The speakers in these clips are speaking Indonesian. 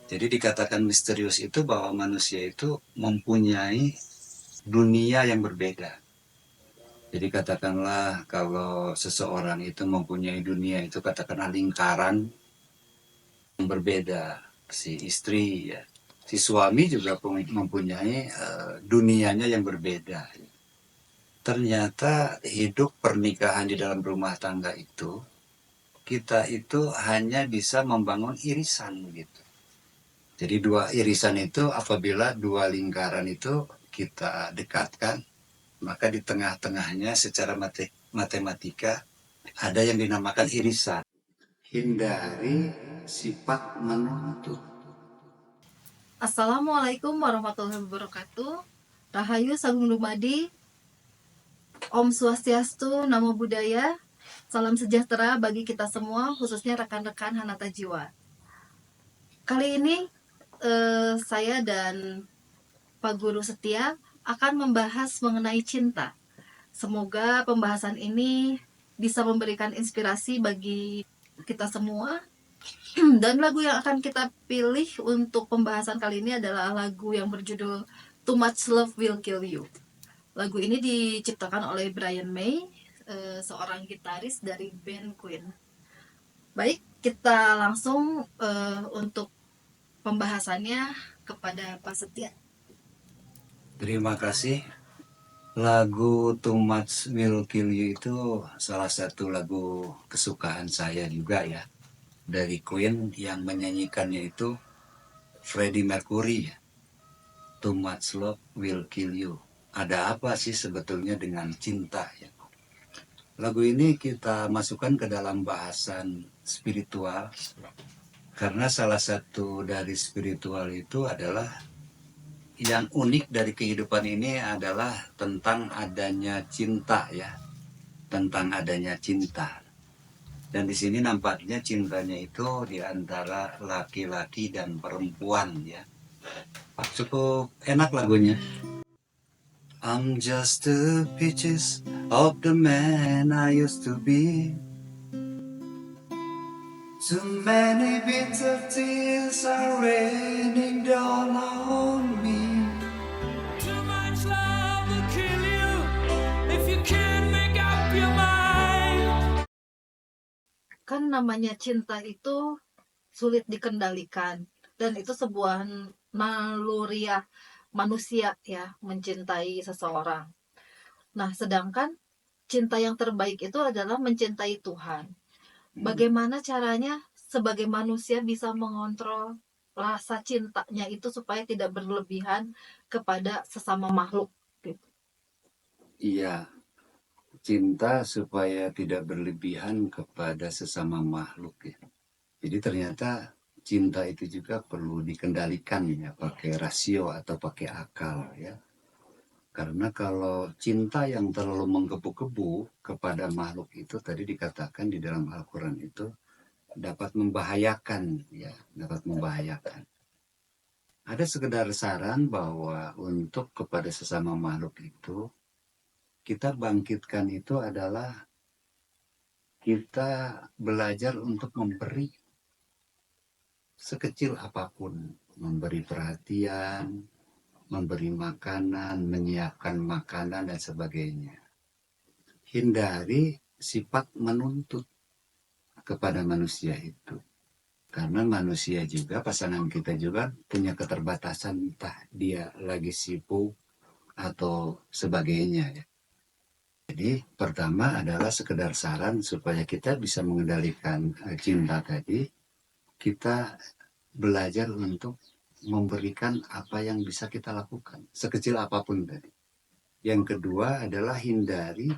Jadi dikatakan misterius itu bahwa manusia itu mempunyai dunia yang berbeda. Jadi katakanlah kalau seseorang itu mempunyai dunia itu katakanlah lingkaran yang berbeda. Si istri ya, si suami juga mempunyai dunianya yang berbeda. Ternyata hidup pernikahan di dalam rumah tangga itu, kita itu hanya bisa membangun irisan gitu. Jadi dua irisan itu apabila dua lingkaran itu kita dekatkan, maka di tengah-tengahnya secara matematika ada yang dinamakan irisan. Hindari sifat menuntut. Assalamualaikum warahmatullahi wabarakatuh. Rahayu Sagung Dumadi, Om Swastiastu, Namo Buddhaya. Salam sejahtera bagi kita semua, khususnya rekan-rekan Hanata Jiwa. Kali ini saya dan Pak Guru Setia akan membahas mengenai cinta. Semoga pembahasan ini bisa memberikan inspirasi bagi kita semua. Dan lagu yang akan kita pilih untuk pembahasan kali ini adalah lagu yang berjudul Too Much Love Will Kill You. Lagu ini diciptakan oleh Brian May, seorang gitaris dari band Queen. Baik, kita langsung untuk pembahasannya kepada Pak Setia. Terima kasih. Lagu Too Much Will Kill You itu salah satu lagu kesukaan saya juga ya. Dari Queen yang menyanyikannya itu Freddie Mercury. Too Much Love Will Kill You. Ada apa sih sebetulnya dengan cinta ya? Lagu ini kita masukkan ke dalam bahasan spiritual karena salah satu dari spiritual itu adalah yang unik dari kehidupan ini adalah tentang adanya cinta ya, tentang adanya cinta. Dan di sini nampaknya cintanya itu di antara laki-laki dan perempuan ya. Cukup enak lagunya. I'm just the pieces of the man I used to be. Too many bitter tears are raining down on me. Too much love will kill you if you can't make up your mind. Kan namanya cinta itu sulit dikendalikan dan itu sebuah naluriah manusia ya mencintai seseorang. Nah, sedangkan cinta yang terbaik itu adalah mencintai Tuhan. Bagaimana caranya sebagai manusia bisa mengontrol rasa cintanya itu supaya tidak berlebihan kepada sesama makhluk gitu. Iya, cinta supaya tidak berlebihan kepada sesama makhluk ya. Jadi ternyata cinta itu juga perlu dikendalikan ya, pakai rasio atau pakai akal ya. Karena kalau cinta yang terlalu menggebu-gebu kepada makhluk itu tadi dikatakan di dalam Al-Quran itu dapat membahayakan ya, dapat membahayakan. Ada sekedar saran bahwa untuk kepada sesama makhluk itu kita bangkitkan itu adalah kita belajar untuk memberi sekecil apapun, memberi perhatian, memberi makanan, menyiapkan makanan dan sebagainya. Hindari sifat menuntut kepada manusia itu. Karena manusia juga, pasangan kita juga punya keterbatasan, entah dia lagi sibuk atau sebagainya ya. Jadi pertama adalah sekedar saran supaya kita bisa mengendalikan cinta tadi, kita belajar untuk memberikan apa yang bisa kita lakukan, sekecil apapun tadi. Yang kedua adalah hindari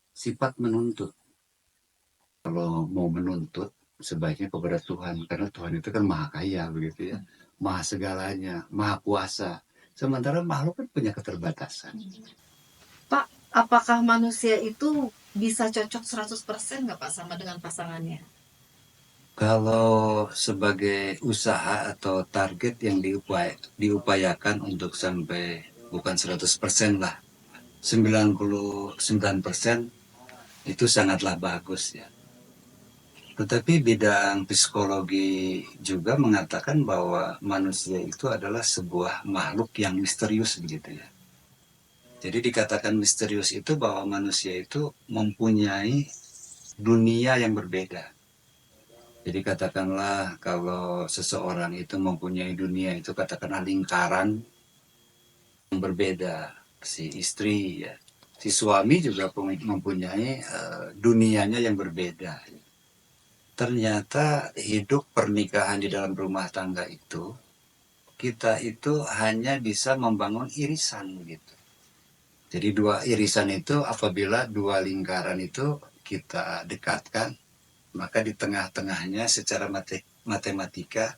sifat menuntut. Kalau mau menuntut, sebaiknya kepada Tuhan, karena Tuhan itu kan maha kaya begitu ya, maha segalanya, maha kuasa. Sementara makhluk kan punya keterbatasan. Pak, apakah manusia itu bisa cocok 100% nggak Pak sama dengan pasangannya? Kalau sebagai usaha atau target yang diupayakan untuk sampai bukan 100% lah, 99% itu sangatlah bagus ya. Tetapi bidang psikologi juga mengatakan bahwa manusia itu adalah sebuah makhluk yang misterius begitu ya. Jadi dikatakan misterius itu bahwa manusia itu mempunyai dunia yang berbeda. Jadi katakanlah kalau seseorang itu mempunyai dunia itu katakanlah lingkaran yang berbeda. Si istri ya, si suami juga mempunyai dunianya yang berbeda. Ternyata hidup pernikahan di dalam rumah tangga itu, kita itu hanya bisa membangun irisan gitu. Jadi dua irisan itu apabila dua lingkaran itu kita dekatkan, maka di tengah-tengahnya secara matematika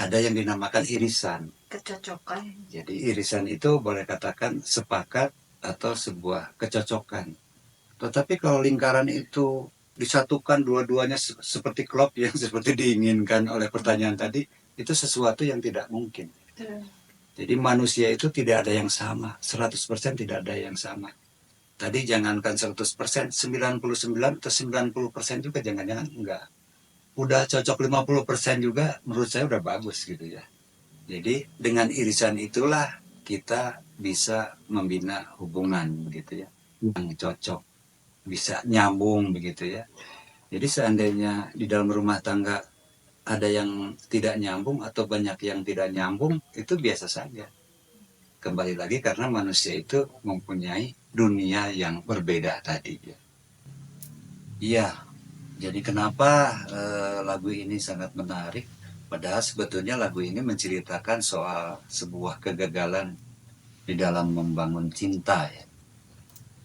ada yang dinamakan irisan. Kecocokan. Jadi irisan itu boleh katakan sepakat atau sebuah kecocokan. Tetapi kalau lingkaran itu disatukan dua-duanya seperti klop yang seperti diinginkan oleh pertanyaan tadi, itu sesuatu yang tidak mungkin. Jadi manusia itu tidak ada yang sama, 100% tidak ada yang sama. Tadi jangankan 100%, 99 atau 90% juga jangan-jangan enggak. Udah cocok 50% juga menurut saya udah bagus gitu ya. Jadi dengan irisan itulah kita bisa membina hubungan begitu ya, yang cocok, bisa nyambung begitu ya. Jadi seandainya di dalam rumah tangga ada yang tidak nyambung atau banyak yang tidak nyambung, itu biasa saja. Kembali lagi karena manusia itu mempunyai dunia yang berbeda tadi. Iya, jadi kenapa lagu ini sangat menarik? Padahal sebetulnya lagu ini menceritakan soal sebuah kegagalan di dalam membangun cinta ya.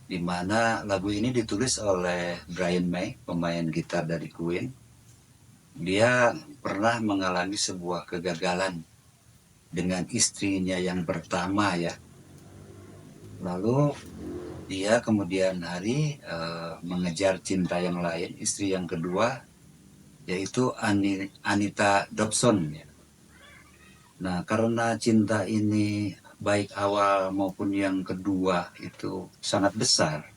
Di mana lagu ini ditulis oleh Brian May, pemain gitar dari Queen. Dia pernah mengalami sebuah kegagalan dengan istrinya yang pertama ya. Lalu dia kemudian hari mengejar cinta yang lain, istri yang kedua yaitu Anita Dobson ya. Nah, karena cinta ini baik awal maupun yang kedua itu sangat besar.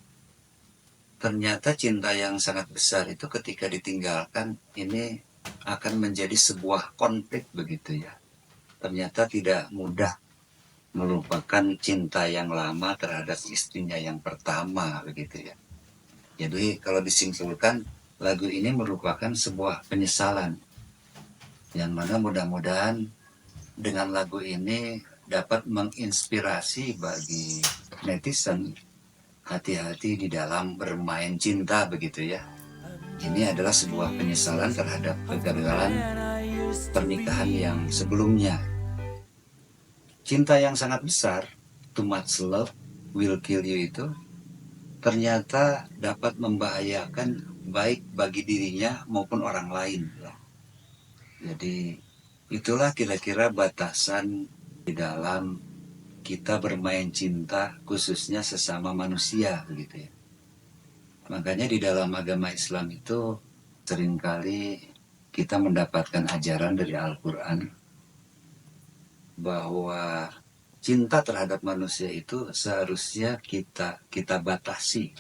Ternyata cinta yang sangat besar itu ketika ditinggalkan ini akan menjadi sebuah konflik begitu ya. Ternyata tidak mudah melupakan cinta yang lama terhadap istrinya yang pertama begitu ya. Jadi kalau disimpulkan lagu ini merupakan sebuah penyesalan yang mana mudah-mudahan dengan lagu ini dapat menginspirasi bagi netizen hati-hati di dalam bermain cinta begitu ya. Ini adalah sebuah penyesalan terhadap kegagalan pernikahan yang sebelumnya. Cinta yang sangat besar, too much love will kill you itu ternyata dapat membahayakan baik bagi dirinya maupun orang lain. Jadi itulah kira-kira batasan di dalam kita bermain cinta khususnya sesama manusia begitu ya. Makanya di dalam agama Islam itu seringkali kita mendapatkan ajaran dari Al-Quran bahwa cinta terhadap manusia itu seharusnya kita batasi.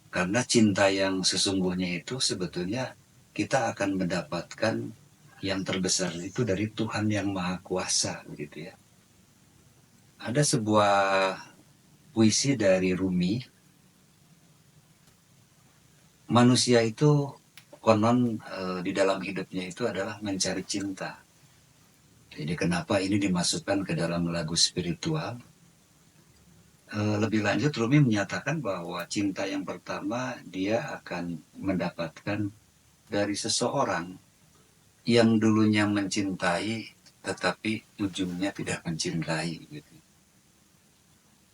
Karena cinta yang sesungguhnya itu sebetulnya kita akan mendapatkan yang terbesar itu dari Tuhan yang Maha Kuasa begitu ya. Ada sebuah puisi dari Rumi. Manusia itu konon di dalam hidupnya itu adalah mencari cinta. Jadi kenapa ini dimasukkan ke dalam lagu spiritual? Lebih lanjut Rumi menyatakan bahwa cinta yang pertama dia akan mendapatkan dari seseorang yang dulunya mencintai tetapi ujungnya tidak mencintai gitu.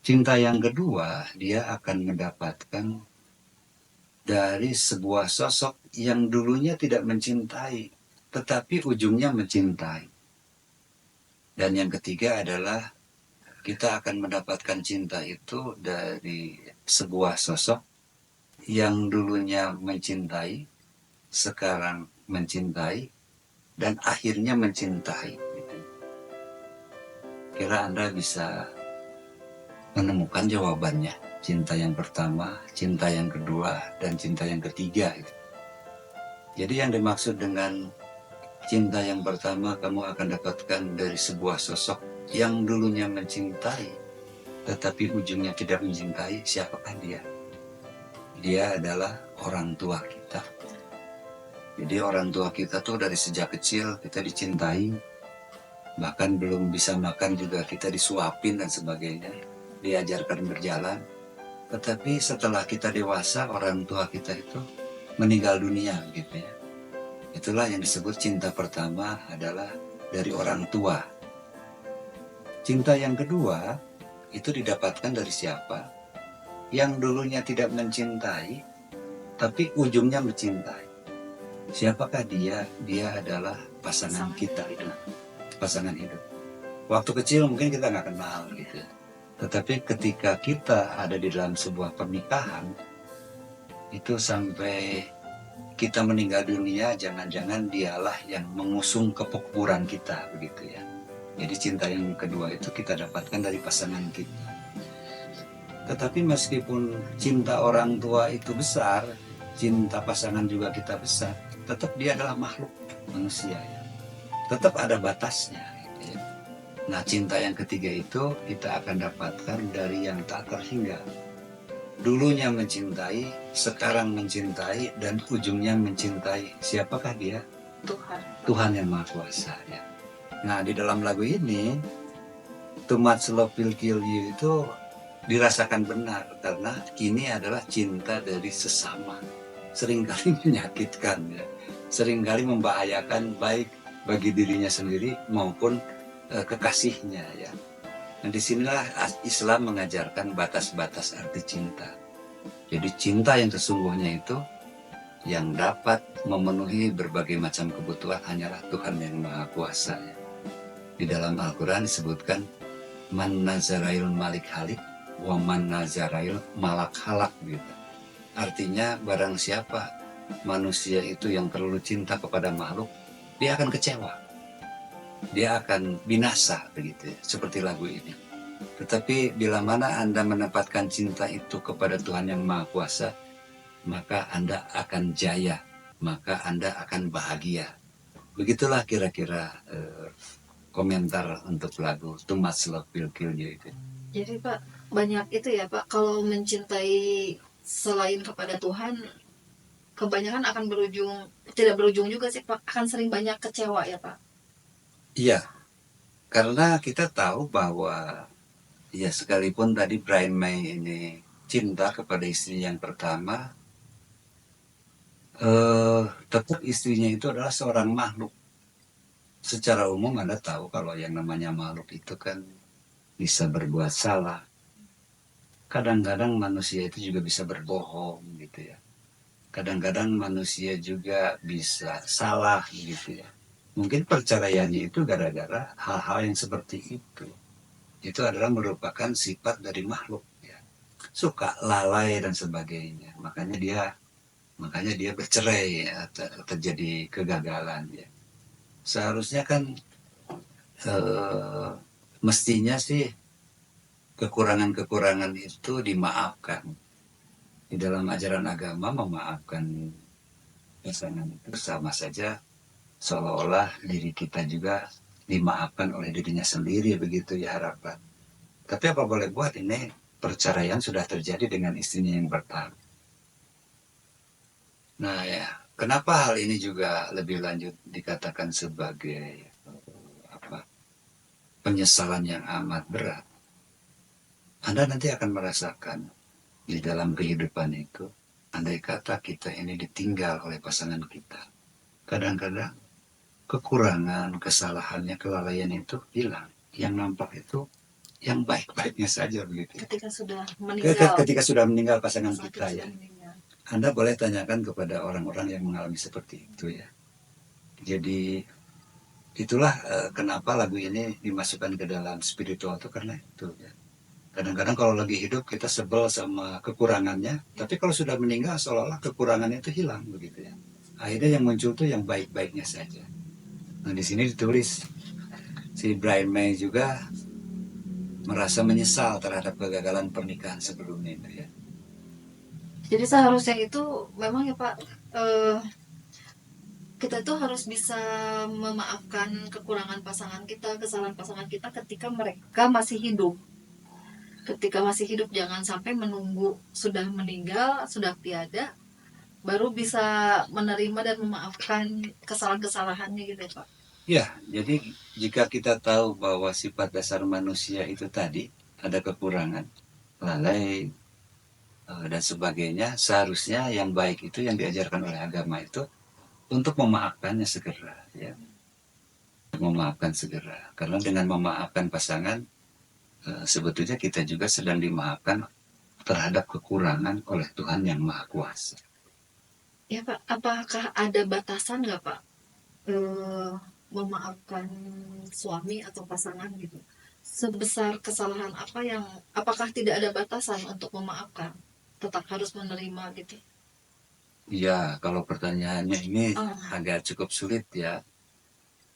Cinta yang kedua dia akan mendapatkan dari sebuah sosok yang dulunya tidak mencintai tetapi ujungnya mencintai. Dan yang ketiga adalah kita akan mendapatkan cinta itu dari sebuah sosok yang dulunya mencintai, sekarang mencintai, dan akhirnya mencintai. Kira Anda bisa menemukan jawabannya. Cinta yang pertama, cinta yang kedua, dan cinta yang ketiga. Jadi yang dimaksud dengan cinta yang pertama kamu akan dapatkan dari sebuah sosok yang dulunya mencintai, tetapi ujungnya tidak mencintai. Siapakah dia? Dia adalah orang tua kita. Jadi orang tua kita tuh dari sejak kecil kita dicintai, bahkan belum bisa makan juga kita disuapin dan sebagainya, diajarkan berjalan. Tetapi setelah kita dewasa, orang tua kita itu meninggal dunia gitu ya. Itulah yang disebut cinta pertama adalah dari orang tua. Cinta yang kedua itu didapatkan dari siapa? Yang dulunya tidak mencintai, tapi ujungnya mencintai. Siapakah dia? Dia adalah pasangan kita, pasangan hidup. Waktu kecil mungkin kita nggak kenal gitu. Tetapi ketika kita ada di dalam sebuah pernikahan, itu sampai kita meninggal dunia, jangan-jangan dialah yang mengusung kepekuburan kita begitu ya. Jadi cinta yang kedua itu kita dapatkan dari pasangan kita. Tetapi meskipun cinta orang tua itu besar, cinta pasangan juga kita besar, tetap dia adalah makhluk manusia ya. Tetap ada batasnya gitu ya. Nah, cinta yang ketiga itu kita akan dapatkan dari yang tak terhingga. Dulunya mencintai, sekarang mencintai, dan ujungnya mencintai. Siapakah dia? Tuhan. Tuhan yang Maha Kuasa ya. Nah, di dalam lagu ini Too Much Love Will Kill You itu dirasakan benar karena ini adalah cinta dari sesama. Seringkali menyakitkan ya. Seringkali membahayakan baik bagi dirinya sendiri maupun kekasihnya ya. Nah, disinilah Islam mengajarkan batas-batas arti cinta. Jadi cinta yang sesungguhnya itu yang dapat memenuhi berbagai macam kebutuhan hanyalah Tuhan yang Maha Kuasa ya. Di dalam Al-Quran disebutkan man nazarail malik halik wa man nazarail malak halak gitu. Artinya barang siapa manusia itu yang terlalu cinta kepada makhluk, dia akan kecewa, dia akan binasa begitu ya, seperti lagu ini. Tetapi bila mana Anda menempatkan cinta itu kepada Tuhan yang Maha Kuasa, maka Anda akan jaya, maka Anda akan bahagia. Begitulah kira-kira komentar untuk lagu Too Much Love Will Kill You itu. Jadi Pak, banyak itu ya Pak, kalau mencintai selain kepada Tuhan, kebanyakan akan tidak berujung juga sih Pak, akan sering banyak kecewa ya Pak. Iya, karena kita tahu bahwa ya sekalipun tadi Brian May ini cinta kepada istri yang pertama, tetap istrinya itu adalah seorang makhluk. Secara umum Anda tahu kalau yang namanya makhluk itu kan bisa berbuat salah. Kadang-kadang manusia itu juga bisa berbohong gitu ya. Kadang-kadang manusia juga bisa salah gitu ya. Mungkin perceraiannya itu gara-gara hal-hal yang seperti itu. Itu adalah merupakan sifat dari makhluk ya. Suka lalai dan sebagainya. Makanya dia bercerai ya, terjadi kegagalan ya. Seharusnya kan mestinya sih kekurangan-kekurangan itu dimaafkan. Di dalam ajaran agama memaafkan pasangan itu sama saja seolah-olah diri kita juga dimaafkan oleh dirinya sendiri, begitu ya harapan. Tapi apa boleh buat, ini perceraian sudah terjadi dengan istrinya yang pertama. Nah ya, kenapa hal ini juga lebih lanjut dikatakan sebagai penyesalan yang amat berat? Anda nanti akan merasakan di dalam kehidupan itu, andai kata kita ini ditinggal oleh pasangan kita, kadang-kadang kekurangan, kesalahannya, kelalaian itu hilang. Yang nampak itu yang baik-baiknya saja begitu. Ketika sudah meninggal pasangan kita ya. Anda boleh tanyakan kepada orang-orang yang mengalami seperti itu ya. Jadi itulah kenapa lagu ini dimasukkan ke dalam spiritual itu karena itu ya. Kadang-kadang kalau lagi hidup kita sebel sama kekurangannya, tapi kalau sudah meninggal seolah-olah kekurangannya itu hilang begitu ya. Akhirnya yang muncul tuh yang baik-baiknya saja. Nah, di sini ditulis si Brian May juga merasa menyesal terhadap kegagalan pernikahan sebelumnya itu ya. Jadi seharusnya itu memang ya Pak, kita tuh harus bisa memaafkan kekurangan pasangan kita, kesalahan pasangan kita ketika mereka masih hidup. Ketika masih hidup, jangan sampai menunggu sudah meninggal, sudah tiada, baru bisa menerima dan memaafkan kesalahan-kesalahannya gitu ya Pak. Ya, jadi jika kita tahu bahwa sifat dasar manusia itu tadi ada kekurangan, lalai, dan sebagainya, seharusnya yang baik itu yang diajarkan oleh agama itu untuk memaafkannya segera, ya. Memaafkan segera. Karena dengan memaafkan pasangan, sebetulnya kita juga sedang dimaafkan terhadap kekurangan oleh Tuhan yang Maha Kuasa. Ya Pak, apakah ada batasan nggak Pak memaafkan suami atau pasangan gitu? Sebesar kesalahan apa yang, apakah tidak ada batasan untuk memaafkan? Tetap harus menerima gitu. Ya, kalau pertanyaannya ini Ah, agak cukup sulit ya.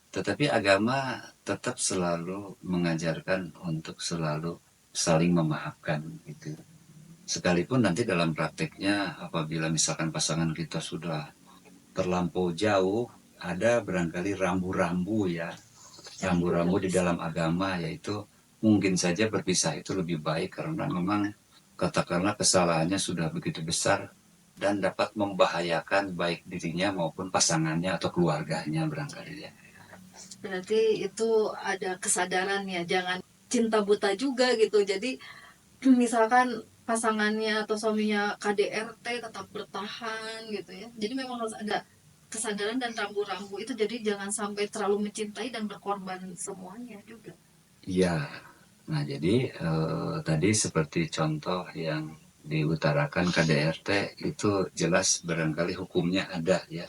Tetapi agama tetap selalu mengajarkan untuk selalu saling memaafkan gitu. Sekalipun nanti dalam prakteknya apabila misalkan pasangan kita sudah terlampau jauh, ada barangkali rambu-rambu ya. Rambu-rambu di dalam agama, yaitu mungkin saja berpisah itu lebih baik karena memang katakanlah kesalahannya sudah begitu besar dan dapat membahayakan baik dirinya maupun pasangannya atau keluarganya barangkali ya. berarti itu ada kesadaran ya, jangan cinta buta juga gitu. Jadi misalkan pasangannya atau suaminya KDRT tetap bertahan gitu ya. Jadi memang harus ada kesadaran dan rambu-rambu itu, jadi jangan sampai terlalu mencintai dan berkorban semuanya juga. Iya. Nah, jadi tadi seperti contoh yang diutarakan KDRT itu jelas barangkali hukumnya ada ya.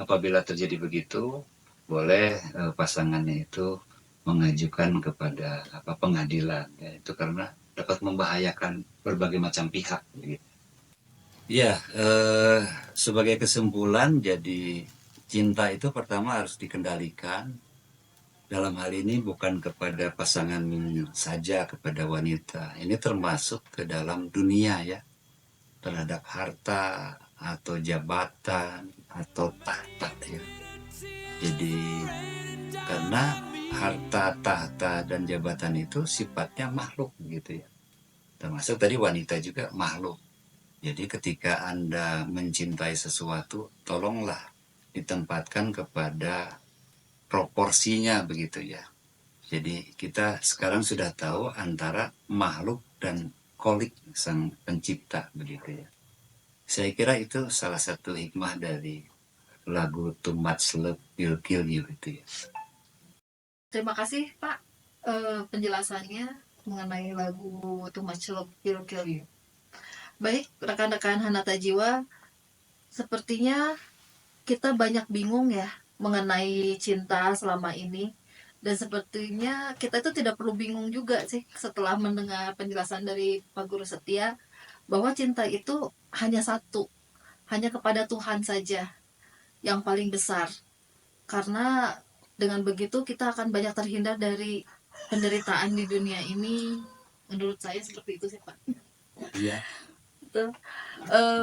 Apabila terjadi begitu, boleh pasangannya itu mengajukan kepada pengadilan ya, itu karena dapat membahayakan berbagai macam pihak gitu. Ya, sebagai kesimpulan, jadi cinta itu pertama harus dikendalikan. Dalam hal ini bukan kepada pasangan saja, kepada wanita. Ini termasuk ke dalam dunia ya, terhadap harta atau jabatan atau tahta ya. Jadi karena harta, tahta, dan jabatan itu sifatnya makhluk gitu ya. Termasuk tadi wanita juga makhluk. Jadi ketika Anda mencintai sesuatu, tolonglah ditempatkan kepada proporsinya begitu ya. Jadi kita sekarang sudah tahu antara makhluk dan kholik sang pencipta begitu ya. Saya kira itu salah satu hikmah dari lagu Too Much Love Will Kill You itu ya. Terima kasih Pak penjelasannya mengenai lagu Too Much Love Will Kill You. Baik, rekan-rekan Hanata Jiwa, sepertinya kita banyak bingung ya mengenai cinta selama ini. Dan sepertinya kita itu tidak perlu bingung juga sih setelah mendengar penjelasan dari Pak Guru Setia, bahwa cinta itu hanya satu, hanya kepada Tuhan saja yang paling besar. Karena dengan begitu kita akan banyak terhindar dari penderitaan di dunia ini. Menurut saya seperti itu sih Pak. Iya. Gitu.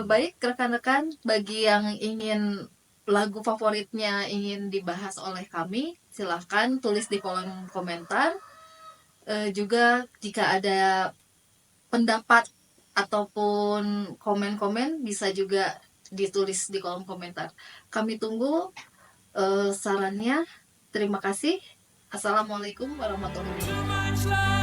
Baik rekan-rekan, bagi yang ingin lagu favoritnya ingin dibahas oleh kami, silahkan tulis di kolom komentar. Juga jika ada pendapat ataupun komen-komen bisa juga ditulis di kolom komentar. Kami tunggu sarannya. Terima kasih. Assalamualaikum warahmatullahi wabarakatuh. Too much love.